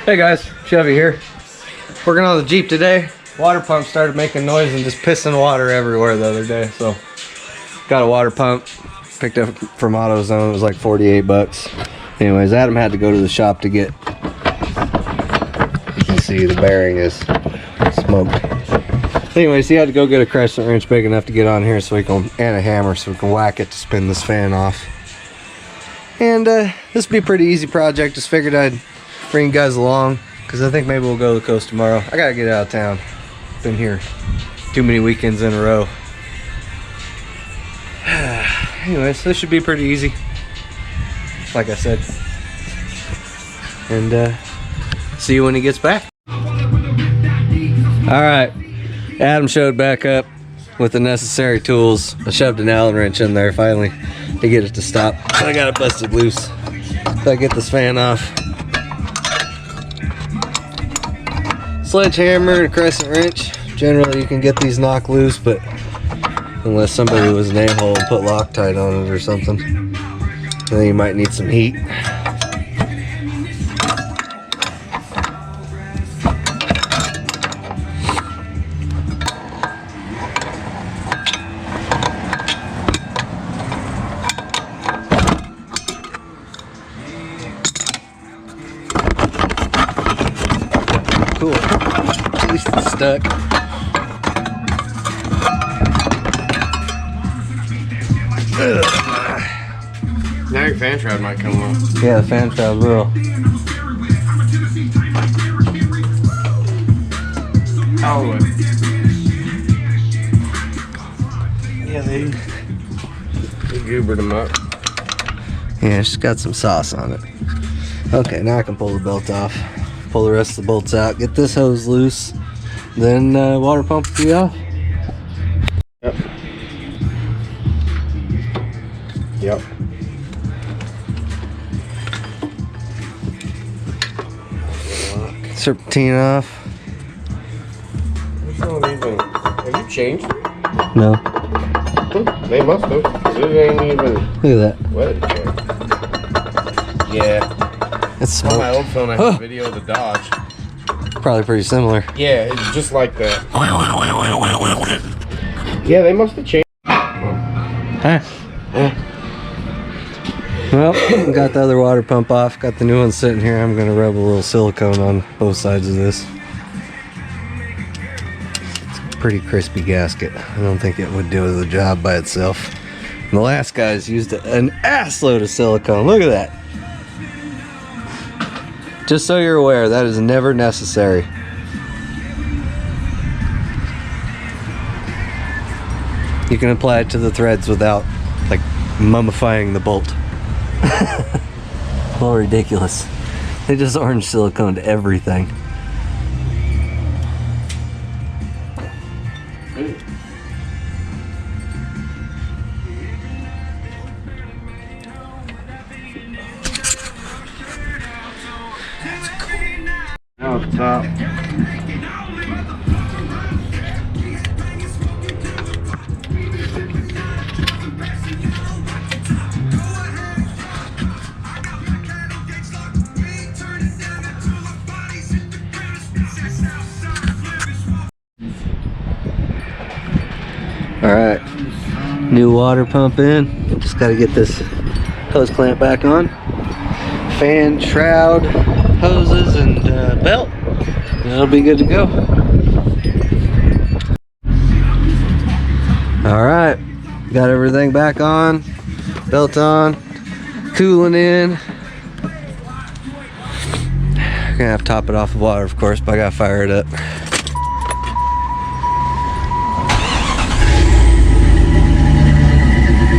Hey guys, Chevy here. Working on the Jeep today. Water pump started making noise and just pissing water everywhere the other day. So got a water pump, picked up from AutoZone. It was like 48 bucks. Anyways, Adam had to go to the shop to get, you can see the bearing is smoked. Anyways, he had to go get a crescent wrench big enough to get on here so we can, and a hammer so we can whack it to spin this fan off. And this would be a pretty easy project. Just figured I'd bring you guys along because I think maybe we'll go to the coast tomorrow. I gotta get out of town. Been here too many weekends in a row. Anyways, this should be pretty easy, like I said. And see you when he gets back. Alright, Adam showed back up with the necessary tools. I shoved an Allen wrench in there finally to get it to stop. I got it busted loose. So I get this fan off. Sledgehammer and a crescent wrench. Generally you can get these knocked loose, but unless somebody was an a-hole and put Loctite on it or something, then you might need some heat. Cool. At least it's stuck. Now your fan shroud might come off. Yeah, the fan shroud will. Howlin. Yeah, they goobered them up. Yeah, it's got some sauce on it. Okay, now I can pull the belt off. Pull the rest of the bolts out. Get this hose loose. Then water pump will be off. Yep. Yep. Serpentine off. It's not even. Have you changed it? No. They must have. 'Cause it ain't even. Look at that. Wet yet. Yeah. It's On my smoked. old phone, I have a video of the Dodge. Probably pretty similar. Yeah, it's just like that. Yeah, they must have changed. Huh? Yeah. Well, got the other water pump off. Got the new one sitting here. I'm going to rub a little silicone on both sides of this. It's a pretty crispy gasket. I don't think it would do the job by itself. And the last guys used an ass load of silicone. Look at that. Just so you're aware, that is never necessary. You can apply it to the threads without, like, mummifying the bolt. Well, ridiculous. They just orange silicone to everything. Now it's top. Alright, new water pump in. Just got to get this hose clamp back on. Fan, shroud, hoses, and belt. That'll be good to go. Alright, got everything back on. Belt on. Cooling in. Gonna have to top it off with water, of course, but I gotta fire it up.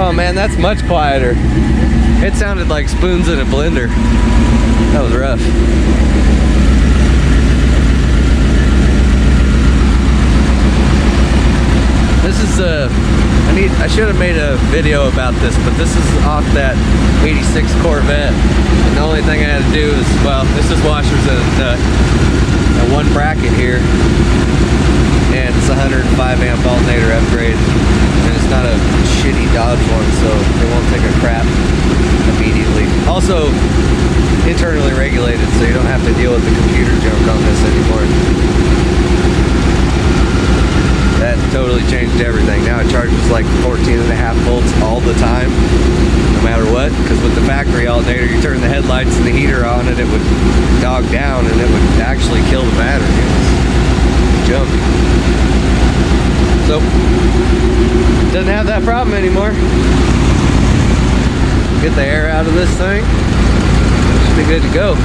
Oh man, that's much quieter. It sounded like spoons in a blender. That was rough. This is I should have made a video about this, but this is off that 86 Corvette. And the only thing I had to do is, well, this is washers and one bracket here. And it's a 105 amp alternator upgrade. And it's not a shitty Dodge one, so they won't take a crap immediately. Also, internally regulated, so you don't have to deal with the computer junk on this anymore. That totally changed everything. Now it charges like 14.5 volts all the time, no matter what. Because with the factory alternator, you turn the headlights and the heater on, and it would dog down, and it would actually kill the battery. It was junk. So doesn't have that problem anymore. Get the air out of this thing. Should be good to go.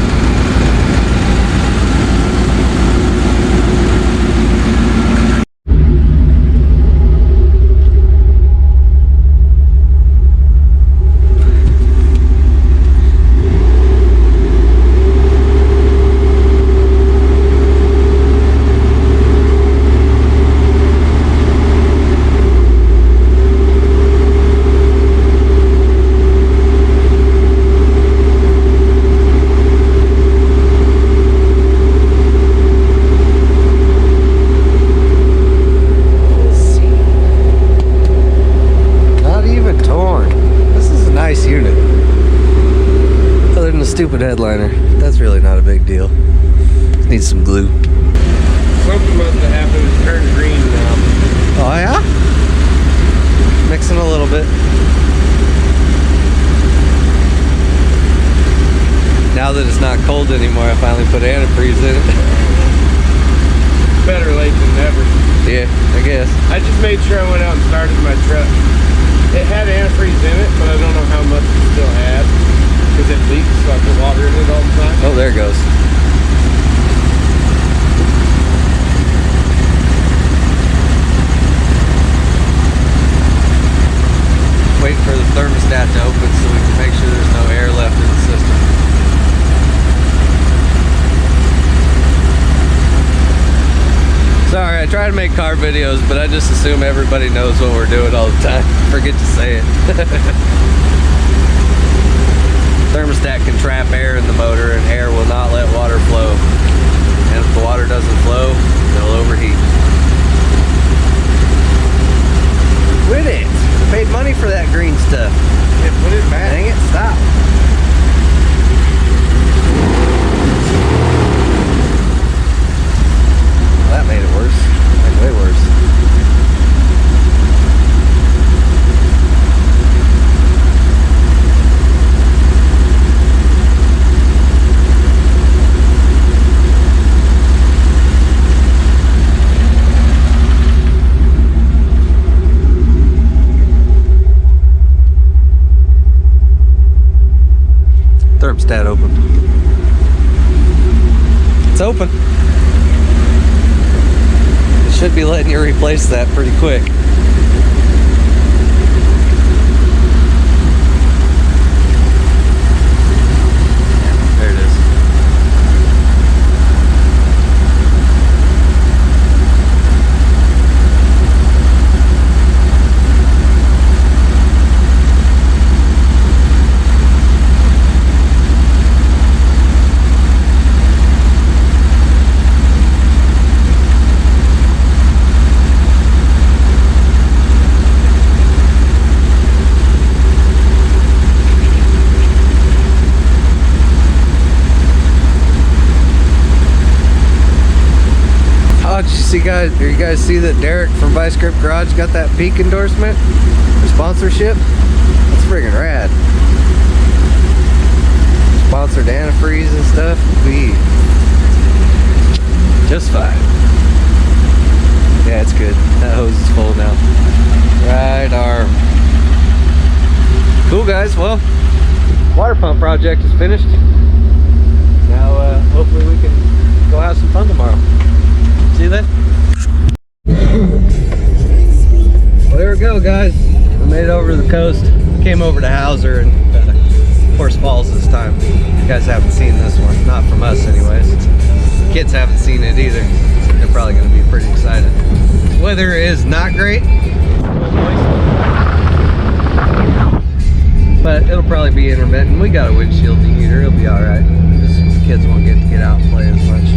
Stupid headliner. That's really not a big deal. Just needs some glue. Something must have happened. It's turned green now. Oh yeah? Mixing a little bit. Now that it's not cold anymore, I finally put antifreeze in it. Better late than never. Yeah, I guess. I just made sure I went out and started my truck. It had antifreeze in it, but I don't know how much it still had. Because it leaks, so I put water in it all the time. Oh, there it goes. Waiting for the thermostat to open so we can make sure there's no air left in the system. Sorry, I try to make car videos, but I just assume everybody knows what we're doing all the time. Forget to say it. Thermostat can trap air in the motor, and air will not let water flow. And if the water doesn't flow, it'll overheat. Quit it! I paid money for that green stuff. Yeah, put it back. Dang it, stop. Well, that made it worse. Like, way worse. Thermostat open. It's open. It should be letting you replace that pretty quick. There it is. You guys see that Derek from Vice Grip Garage got that Peak endorsement for sponsorship? That's friggin' rad. Sponsored antifreeze and stuff. We just fine. Yeah, it's good. That hose is full now. Right arm. Cool, guys. Well, water pump project is finished. Now, hopefully we can go have some fun tomorrow. See you then. Well, there we go, guys. We made it over to the coast. Came over to Hauser and Horse Falls this time. You guys haven't seen this one, not from us anyways. Kids haven't seen it either. They're probably going to be pretty excited. Weather is not great, but it'll probably be intermittent. We got a windshield heater, it'll be alright. Just the kids won't get to get out and play as much.